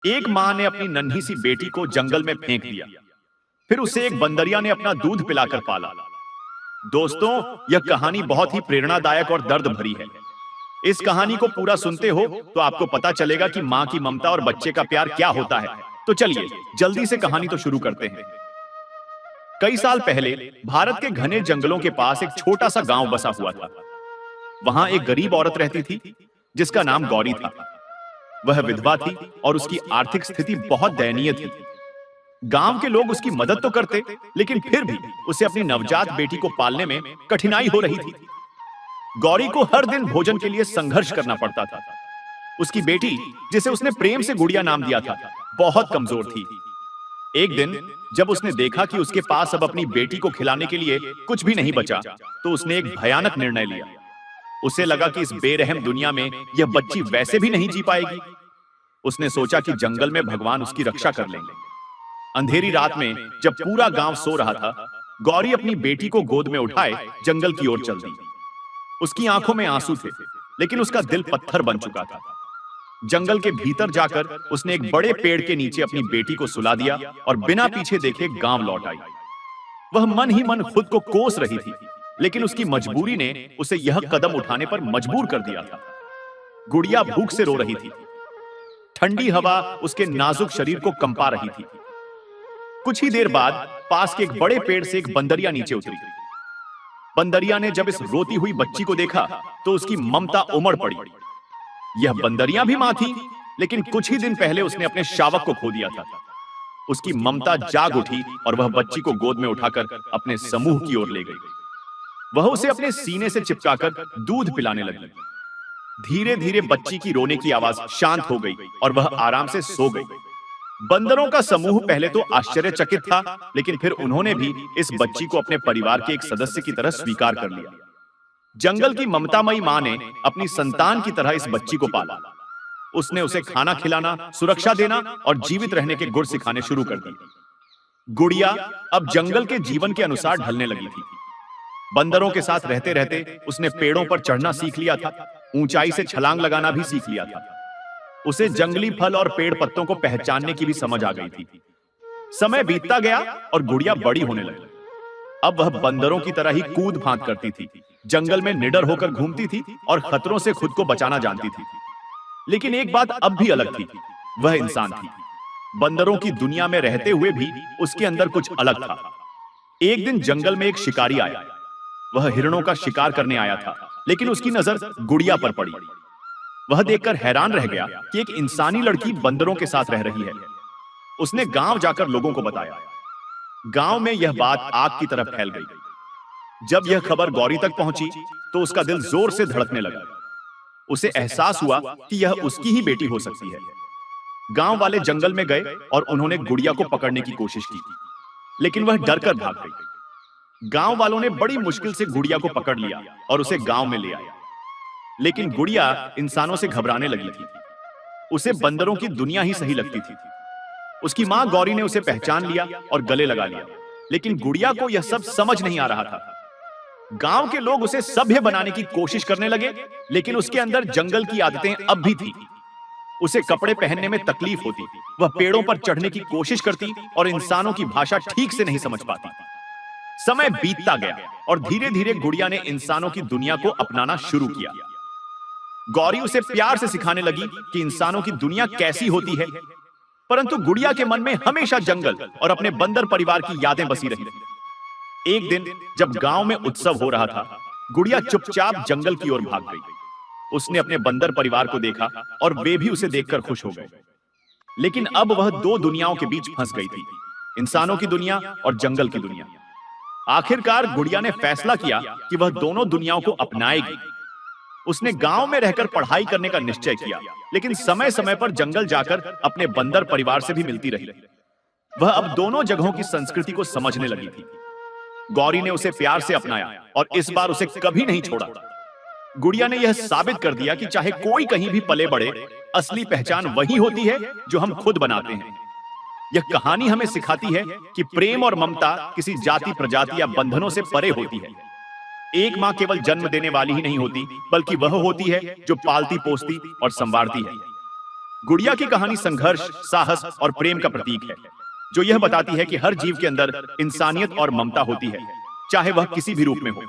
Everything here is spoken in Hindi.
एक माँ ने अपनी नन्ही सी बेटी को जंगल में फेंक दिया। फिर उसे एक बंदरिया ने अपना दूध पिलाकर पाला। दोस्तों, यह कहानी बहुत ही प्रेरणादायक और दर्द भरी है। इस कहानी को पूरा सुनते हो तो आपको पता चलेगा कि माँ की ममता और बच्चे का प्यार क्या होता है। तो चलिए जल्दी से कहानी तो शुरू करते हैं। कई साल पहले भारत के घने जंगलों के पास एक छोटा सा गांव बसा हुआ था। वहां एक गरीब औरत रहती थी जिसका नाम गौरी था। वह विधवा थी और उसकी आर्थिक स्थिति बहुत दयनीय थी। गांव के लोग उसकी मदद तो करते, लेकिन फिर भी उसे अपनी नवजात बेटी को पालने में कठिनाई हो रही थी। गौरी को हर दिन भोजन के लिए संघर्ष करना पड़ता था। उसकी बेटी, जिसे उसने प्रेम से गुड़िया नाम दिया था, बहुत कमजोर थी। एक दिन जब उसने देखा कि उसके पास अब अपनी बेटी को खिलाने के लिए कुछ भी नहीं बचा, तो उसने एक भयानक निर्णय लिया। उसे लगा कि इस बेरहम दुनिया में यह बच्ची वैसे भी नहीं जी पाएगी। उसने सोचा कि जंगल में भगवान उसकी रक्षा कर लेंगे। अंधेरी रात में जब पूरा गांव सो रहा था, गौरी अपनी बेटी को गोद में उठाए जंगल की ओर चल दी। उसकी आंखों में आंसू थे, लेकिन उसका दिल पत्थर बन चुका था। जंगल के भीतर जाकर उसने एक बड़े पेड़ के नीचे अपनी बेटी को सुला दिया और बिना पीछे देखे गांव लौट आई। वह मन ही मन खुद को कोस रही थी, लेकिन उसकी मजबूरी ने उसे यह कदम उठाने पर मजबूर कर दिया था। गुड़िया भूख से रो रही थी। ठंडी हवा उसके नाजुक शरीर को कंपा रही थी। कुछ ही देर बाद पास के एक बड़े पेड़ से एक बंदरिया नीचे उतरी। बंदरिया ने जब इस रोती हुई बच्ची को देखा तो उसकी ममता उमड़ पड़ी। यह बंदरिया भी मां थी, लेकिन कुछ ही दिन पहले उसने अपने शावक को खो दिया था। उसकी ममता जाग उठी और वह बच्ची को गोद में उठाकर अपने समूह की ओर ले गई। वह उसे अपने सीने से चिपकाकर दूध पिलाने लगी। धीरे धीरे बच्ची की रोने की आवाज शांत हो गई और वह आराम से सो गई। बंदरों का समूह पहले तो आश्चर्यचकित था, लेकिन फिर उन्होंने भी इस बच्ची को अपने परिवार के एक सदस्य की तरह स्वीकार कर लिया। जंगल की ममतामयी मां ने अपनी संतान की तरह इस बच्ची को पाला। उसने उसे खाना खिलाना, सुरक्षा देना और जीवित रहने के गुर सिखाने शुरू कर दिए। गुड़िया अब जंगल के जीवन के अनुसार ढलने लगी थी। बंदरों के साथ रहते रहते उसने पेड़ों पर चढ़ना सीख लिया था, ऊंचाई से छलांग लगाना भी सीख लिया था। उसे जंगली फल और पेड़ पत्तों को पहचानने की भी समझ आ गई थी। समय बीतता गया और गुड़िया बड़ी होने लगी। अब वह बंदरों की तरह ही कूद फांद करती थी, जंगल में निडर होकर घूमती थी और खतरों से खुद को बचाना जानती थी। लेकिन एक बात अब भी अलग थी, वह इंसान थी। बंदरों की दुनिया में रहते हुए भी उसके अंदर कुछ अलग था। एक दिन जंगल में एक शिकारी आया। वह हिरणों का शिकार करने आया था, लेकिन उसकी नजर गुड़िया पर पड़ी। वह देखकर हैरान रह गया कि एक इंसानी लड़की बंदरों के साथ रह रही है। उसने गांव जाकर लोगों को बताया। गांव में यह बात आग की तरह फैल गई। जब यह खबर गौरी तक पहुंची तो उसका दिल जोर से धड़कने लगा। उसे एहसास हुआ कि यह उसकी ही बेटी हो सकती है। गांव वाले जंगल में गए और उन्होंने गुड़िया को पकड़ने की कोशिश की, लेकिन वह डरकर भाग गई। गांव वालों ने बड़ी मुश्किल से गुड़िया को पकड़ लिया और उसे गांव में ले आया। लेकिन गुड़िया इंसानों से घबराने लगी थी। उसे बंदरों की दुनिया ही सही लगती थी। उसकी मां गौरी ने उसे पहचान लिया और गले लगा लिया, लेकिन गुड़िया को यह सब समझ नहीं आ रहा था। गांव के लोग उसे सभ्य बनाने की कोशिश करने लगे, लेकिन उसके अंदर जंगल की आदतें अब भी थी। उसे कपड़े पहनने में तकलीफ होती, वह पेड़ों पर चढ़ने की कोशिश करती और इंसानों की भाषा ठीक से नहीं समझ पाती। समय बीतता गया और धीरे धीरे गुड़िया ने इंसानों की दुनिया को अपनाना शुरू किया। गौरी उसे प्यार से सिखाने लगी कि इंसानों की दुनिया कैसी होती है, परंतु गुड़िया के मन में हमेशा जंगल और अपने बंदर परिवार की यादें बसी रही। एक दिन जब गांव में उत्सव हो रहा था, गुड़िया चुपचाप जंगल की ओर भाग गई। उसने अपने बंदर परिवार को देखा और वे भी उसे देखकर खुश हो गए। लेकिन अब वह दो दुनियाओं के बीच फंस गई थी, इंसानों की दुनिया और जंगल की दुनिया। आखिरकार गुड़िया ने फैसला किया कि वह दोनों दुनियाओं को अपनाएगी। उसने गांव में रहकर पढ़ाई करने का निश्चय किया, लेकिन समय समय पर जंगल जाकर अपने बंदर परिवार से भी मिलती रही। वह अब दोनों जगहों की संस्कृति को समझने लगी थी। गौरी ने उसे प्यार से अपनाया और इस बार उसे कभी नहीं छोड़ा। गुड़िया ने यह साबित कर दिया कि चाहे कोई कहीं भी पले बढ़े, असली पहचान वही होती है जो हम खुद बनाते हैं। यह कहानी हमें सिखाती है कि प्रेम और ममता किसी जाति, प्रजाति या बंधनों से परे होती है। एक मां केवल जन्म देने वाली ही नहीं होती, बल्कि वह होती है जो पालती, पोसती और संवारती है। गुड़िया की कहानी संघर्ष, साहस और प्रेम का प्रतीक है, जो यह बताती है कि हर जीव के अंदर इंसानियत और ममता होती है, चाहे वह किसी भी रूप में हो।